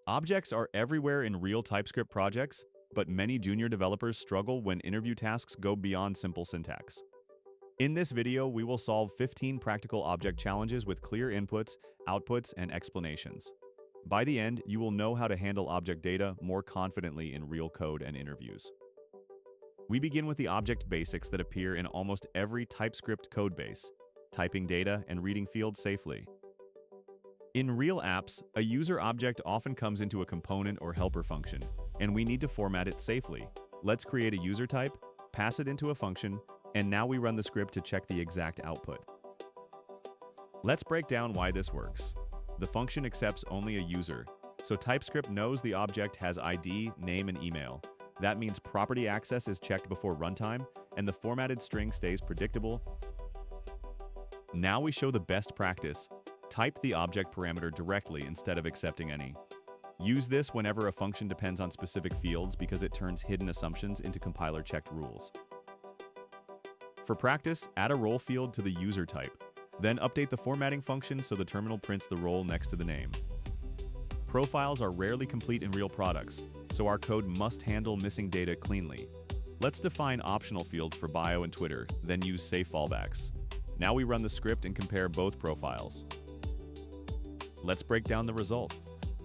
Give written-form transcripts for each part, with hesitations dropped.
Objects are everywhere in real TypeScript projects, but many junior developers struggle when interview tasks go beyond simple syntax. In this video, we will solve 15 practical object challenges with clear inputs, outputs, and explanations. By the end, you will know how to handle object data more confidently in real code and interviews. We begin with the object basics that appear in almost every TypeScript codebase: typing data and reading fields safely. In real apps, a user object often comes into a component or helper function, and we need to format it safely. Let's create a user type, pass it into a function, and now we run the script to check the exact output. Let's break down why this works. The function accepts only a user, so TypeScript knows the object has ID, name, and email. That means property access is checked before runtime, and the formatted string stays predictable. Now we show the best practice. Type the object parameter directly instead of accepting any. Use this whenever a function depends on specific fields because it turns hidden assumptions into compiler-checked rules. For practice, add a role field to the user type. Then update the formatting function so the terminal prints the role next to the name. Profiles are rarely complete in real products, so our code must handle missing data cleanly. Let's define optional fields for bio and Twitter, then use safe fallbacks. Now we run the script and compare both profiles. Let's break down the result.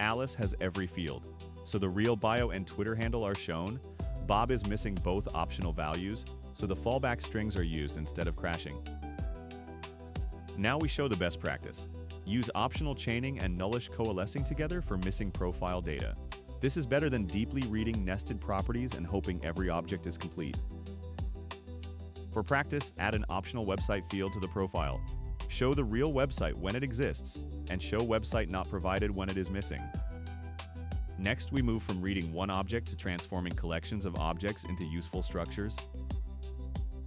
Alice has every field, so the real bio and Twitter handle are shown. Bob is missing both optional values, so the fallback strings are used instead of crashing. Now we show the best practice. Use optional chaining and nullish coalescing together for missing profile data. This is better than deeply reading nested properties and hoping every object is complete. For practice, add an optional website field to the profile. Show the real website when it exists, and show website not provided when it is missing. Next, we move from reading one object to transforming collections of objects into useful structures.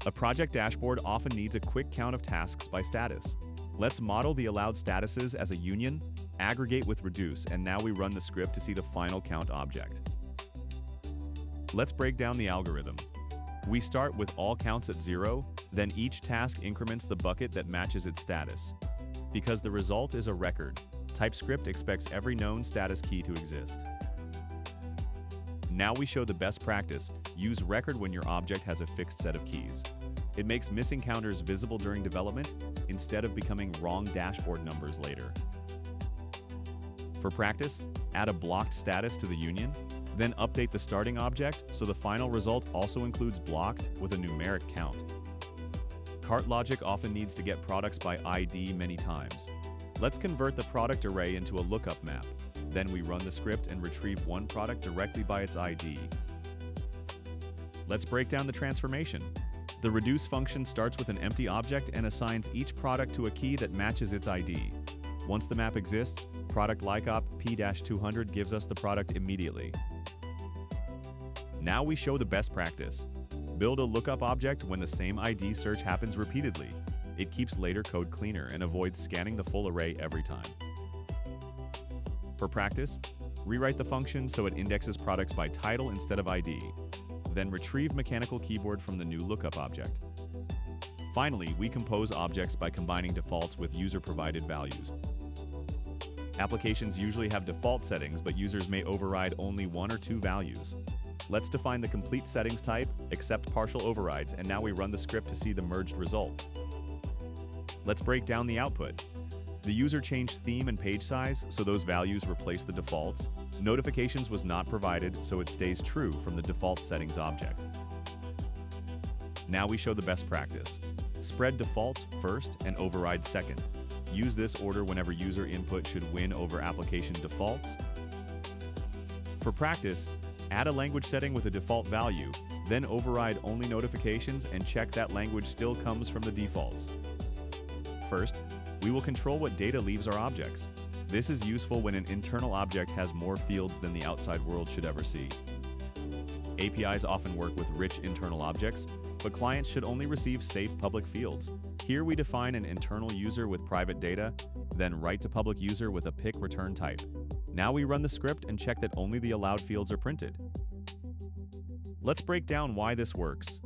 A project dashboard often needs a quick count of tasks by status. Let's model the allowed statuses as a union, aggregate with reduce, and now we run the script to see the final count object. Let's break down the algorithm. We start with all counts at 0, then each task increments the bucket that matches its status. Because the result is a record, TypeScript expects every known status key to exist. Now we show the best practice. Use record when your object has a fixed set of keys. It makes missing counters visible during development instead of becoming wrong dashboard numbers later. For practice, add a blocked status to the union, then update the starting object so the final result also includes blocked with a numeric count. Cart logic often needs to get products by ID many times. Let's convert the product array into a lookup map. Then we run the script and retrieve one product directly by its ID. Let's break down the transformation. The reduce function starts with an empty object and assigns each product to a key that matches its ID. Once the map exists, product likeop p-200 gives us the product immediately. Now we show the best practice. Build a lookup object when the same ID search happens repeatedly. It keeps later code cleaner and avoids scanning the full array every time. For practice, rewrite the function so it indexes products by title instead of ID. Then retrieve mechanical keyboard from the new lookup object. Finally, we compose objects by combining defaults with user-provided values. Applications usually have default settings, but users may override only one or two values. Let's define the complete settings type, accept partial overrides, and now we run the script to see the merged result. Let's break down the output. The user changed theme and page size, so those values replace the defaults. Notifications was not provided, so it stays true from the default settings object. Now we show the best practice. Spread defaults first and override second. Use this order whenever user input should win over application defaults. For practice, add a language setting with a default value, then override only notifications and check that language still comes from the defaults. First, we will control what data leaves our objects. This is useful when an internal object has more fields than the outside world should ever see. APIs often work with rich internal objects, but clients should only receive safe public fields. Here we define an internal user with private data, then write to public user with a pick return type. Now we run the script and check that only the allowed fields are printed. Let's break down why this works.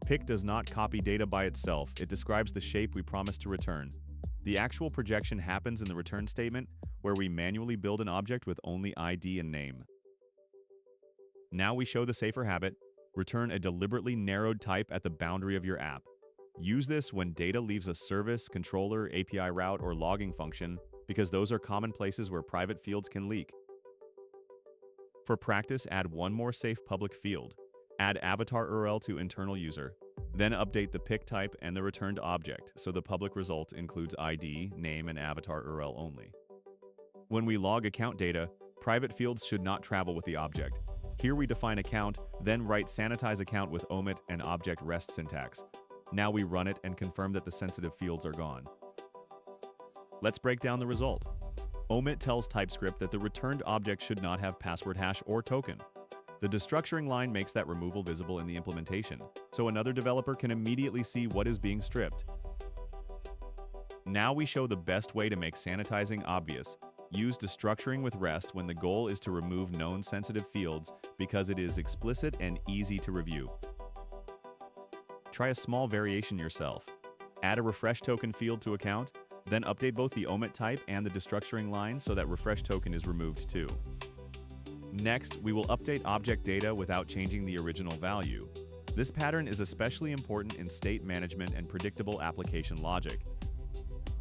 Pick does not copy data by itself, it describes the shape we promise to return. The actual projection happens in the return statement, where we manually build an object with only ID and name. Now we show the safer habit, return a deliberately narrowed type at the boundary of your app. Use this when data leaves a service, controller, API route, or logging function, because those are common places where private fields can leak. For practice, add one more safe public field. Add avatar URL to internal user. Then update the pick type and the returned object, so the public result includes ID, name, and avatar URL only. When we log account data, private fields should not travel with the object. Here we define account, then write sanitize account with omit and object rest syntax. Now we run it and confirm that the sensitive fields are gone. Let's break down the result. Omit tells TypeScript that the returned object should not have password hash or token. The destructuring line makes that removal visible in the implementation, so another developer can immediately see what is being stripped. Now we show the best way to make sanitizing obvious. Use destructuring with REST when the goal is to remove known sensitive fields because it is explicit and easy to review. Try a small variation yourself. Add a refresh token field to account, then update both the omit type and the destructuring line so that refresh token is removed too. Next, we will update object data without changing the original value. This pattern is especially important in state management and predictable application logic.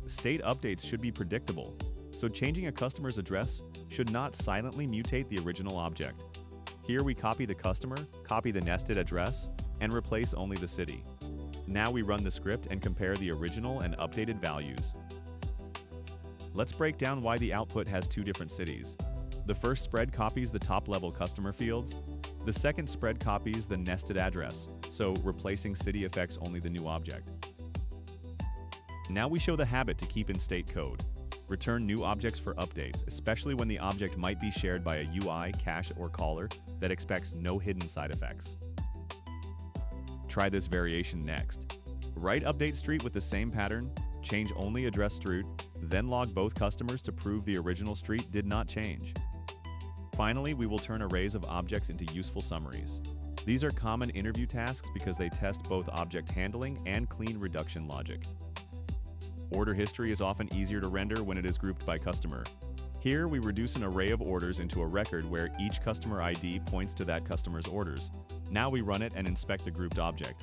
State updates should be predictable, so changing a customer's address should not silently mutate the original object. Here we copy the customer, copy the nested address, and replace only the city. Now we run the script and compare the original and updated values. Let's break down why the output has two different cities. The first spread copies the top-level customer fields. The second spread copies the nested address, so replacing city affects only the new object. Now we show the habit to keep in state code. Return new objects for updates, especially when the object might be shared by a UI, cache, or caller that expects no hidden side effects. Try this variation next. Write update street with the same pattern, change only address street, then log both customers to prove the original street did not change. Finally, we will turn arrays of objects into useful summaries. These are common interview tasks because they test both object handling and clean reduction logic. Order history is often easier to render when it is grouped by customer. Here, we reduce an array of orders into a record where each customer ID points to that customer's orders. Now we run it and inspect the grouped object.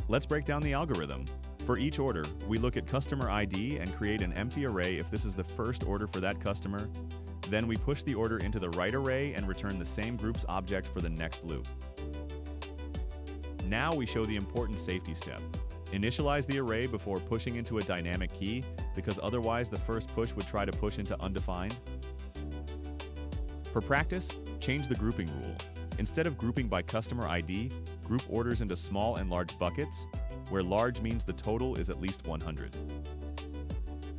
Let's break down the algorithm. For each order, we look at customer ID and create an empty array if this is the first order for that customer. Then we push the order into the right array and return the same group's object for the next loop. Now we show the important safety step. Initialize the array before pushing into a dynamic key, because otherwise the first push would try to push into undefined. For practice, change the grouping rule. Instead of grouping by customer ID, group orders into small and large buckets, where large means the total is at least 100.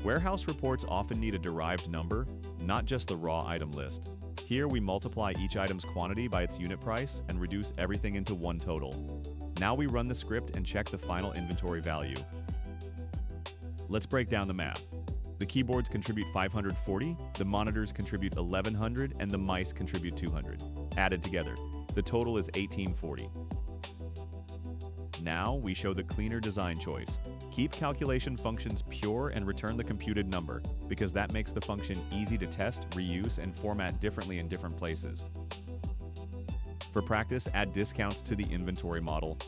Warehouse reports often need a derived number, not just the raw item list. Here we multiply each item's quantity by its unit price and reduce everything into one total. Now we run the script and check the final inventory value. Let's break down the math. The keyboards contribute 540, the monitors contribute 1100, and the mice contribute 200. Added together, the total is 1840. Now we show the cleaner design choice. Keep calculation functions pure and return the computed number, because that makes the function easy to test, reuse, and format differently in different places. For practice, add discounts to the inventory model.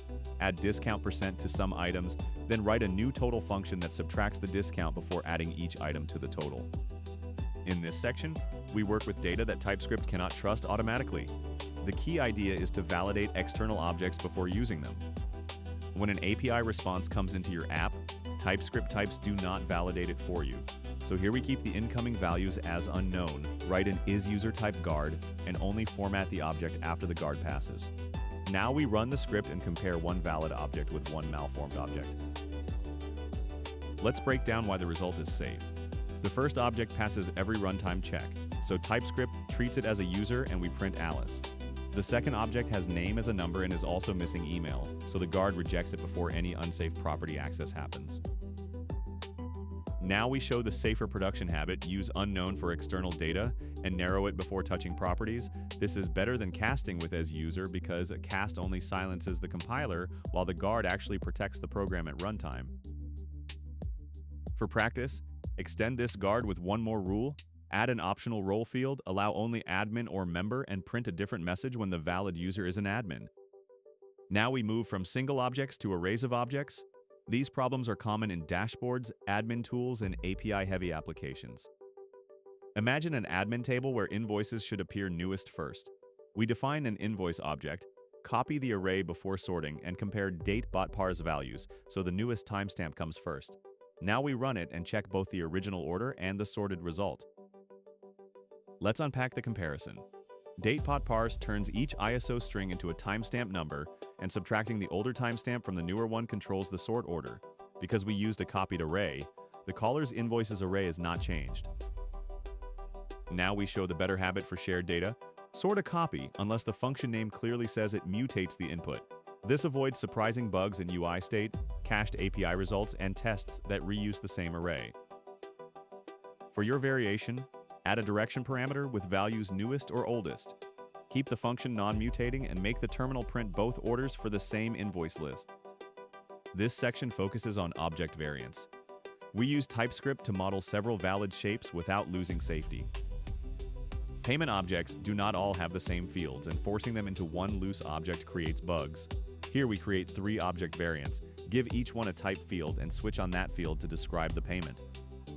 Add discount % to some items, then write a new total function that subtracts the discount before adding each item to the total. In this section, we work with data that TypeScript cannot trust automatically. The key idea is to validate external objects before using them. When an API response comes into your app, TypeScript types do not validate it for you. So here we keep the incoming values as unknown, write an isUserType guard, and only format the object after the guard passes. Now we run the script and compare one valid object with one malformed object. Let's break down why the result is safe. The first object passes every runtime check, so TypeScript treats it as a user and we print Alice. The second object has name as a number and is also missing email, so the guard rejects it before any unsafe property access happens. Now we show the safer production habit, use unknown for external data, and narrow it before touching properties. This is better than casting with as user because a cast only silences the compiler, while the guard actually protects the program at runtime. For practice, extend this guard with one more rule, add an optional role field, allow only admin or member, and print a different message when the valid user is an admin. Now we move from single objects to arrays of objects. These problems are common in dashboards, admin tools, and API-heavy applications. Imagine an admin table where invoices should appear newest first. We define an invoice object, copy the array before sorting, and compare date.parse values, so the newest timestamp comes first. Now we run it and check both the original order and the sorted result. Let's unpack the comparison. Date.parse turns each ISO string into a timestamp number, and subtracting the older timestamp from the newer one controls the sort order. Because we used a copied array, the caller's invoices array is not changed. Now we show the better habit for shared data. Sort a copy unless the function name clearly says it mutates the input. This avoids surprising bugs in UI state, cached API results, and tests that reuse the same array. For your variation, add a direction parameter with values newest or oldest. Keep the function non-mutating and make the terminal print both orders for the same invoice list. This section focuses on object variants. We use TypeScript to model several valid shapes without losing safety. Payment objects do not all have the same fields, and forcing them into one loose object creates bugs. Here we create 3 object variants, give each one a type field, and switch on that field to describe the payment.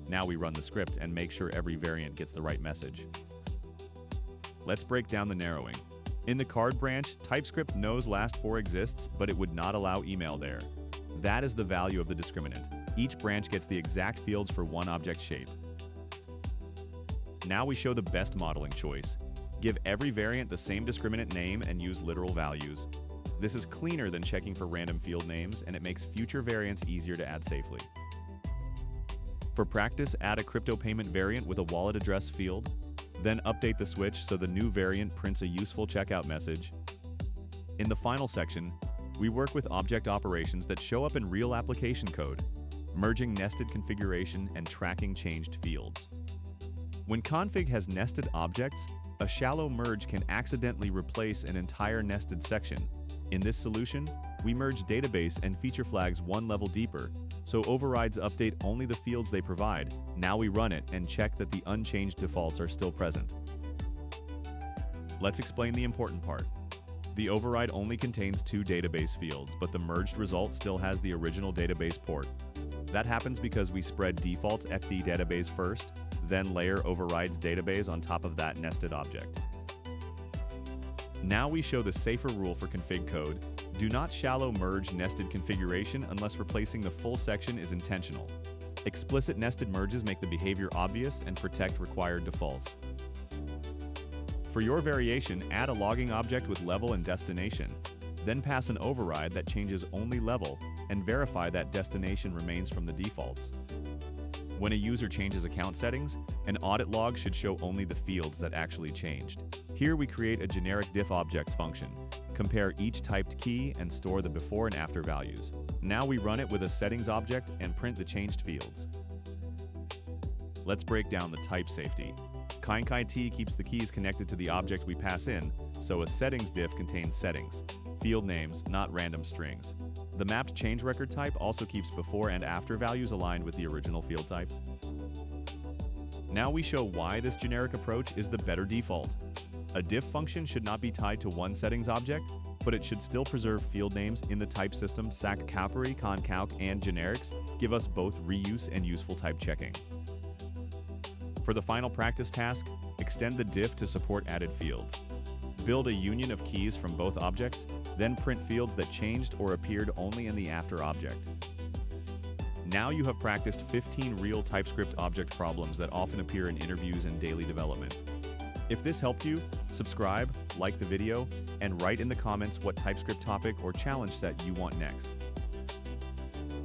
Now we run the script and make sure every variant gets the right message. Let's break down the narrowing. In the card branch, TypeScript knows last 4 exists, but it would not allow email there. That is the value of the discriminant. Each branch gets the exact fields for one object shape. Now we show the best modeling choice. Give every variant the same discriminant name and use literal values. This is cleaner than checking for random field names, and it makes future variants easier to add safely. For practice, add a crypto payment variant with a wallet address field. Then update the switch so the new variant prints a useful checkout message. In the final section, we work with object operations that show up in real application code, merging nested configuration and tracking changed fields. When config has nested objects, a shallow merge can accidentally replace an entire nested section. In this solution, we merge database and feature flags one level deeper, so overrides update only the fields they provide. Now we run it and check that the unchanged defaults are still present. Let's explain the important part. The override only contains 2 database fields, but the merged result still has the original database port. That happens because we spread defaults FD database first, then layer overrides database on top of that nested object. Now we show the safer rule for config code. Do not shallow merge nested configuration unless replacing the full section is intentional. Explicit nested merges make the behavior obvious and protect required defaults. For your variation, add a logging object with level and destination. Then pass an override that changes only level and verify that destination remains from the defaults. When a user changes account settings, an audit log should show only the fields that actually changed. Here we create a generic diff objects function, compare each typed key, and store the before and after values. Now we run it with a settings object and print the changed fields. Let's break down the type safety. KyT keeps the keys connected to the object we pass in, so a settings diff contains settings, field names, not random strings. The mapped change record type also keeps before and after values aligned with the original field type. Now we show why this generic approach is the better default. A diff function should not be tied to one settings object, but it should still preserve field names in the type system. Calcary, concalc, and generics give us both reuse and useful type checking. For the final practice task, extend the diff to support added fields. Build a union of keys from both objects, then print fields that changed or appeared only in the after object. Now you have practiced 15 real TypeScript object problems that often appear in interviews and daily development. If this helped you, subscribe, like the video, and write in the comments what TypeScript topic or challenge set you want next.